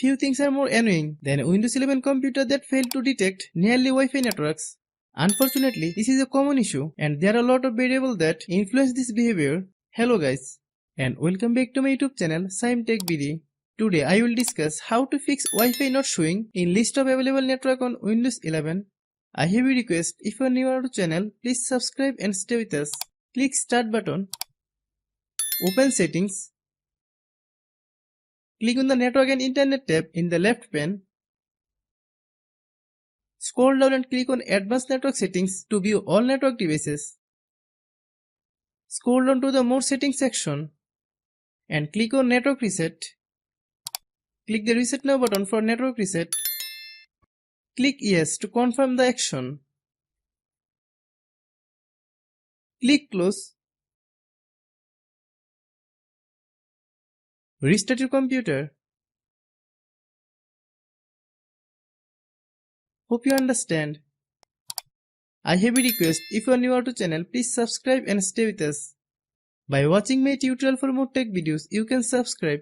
Few things are more annoying than a Windows 11 computer that failed to detect nearly Wi-Fi networks. Unfortunately, this is a common issue and there are a lot of variables that influence this behavior. Hello guys, and welcome back to my YouTube channel Shaem Tech BD. Today I will discuss how to fix Wi-Fi not showing in list of available network on Windows 11. I have a request, if you are new to the channel, please subscribe and stay with us. Click Start button. Open Settings. Click on the Network and Internet tab in the left pane. Scroll down and click on Advanced Network Settings to view all network devices. Scroll down to the More Settings section and click on Network Reset. Click the Reset Now button for network reset. Click Yes to confirm the action. Click Close. Restart your computer. Hope you understand. I have a request, if you are new to the channel, please subscribe and stay with us. By watching my tutorial for more tech videos, you can subscribe.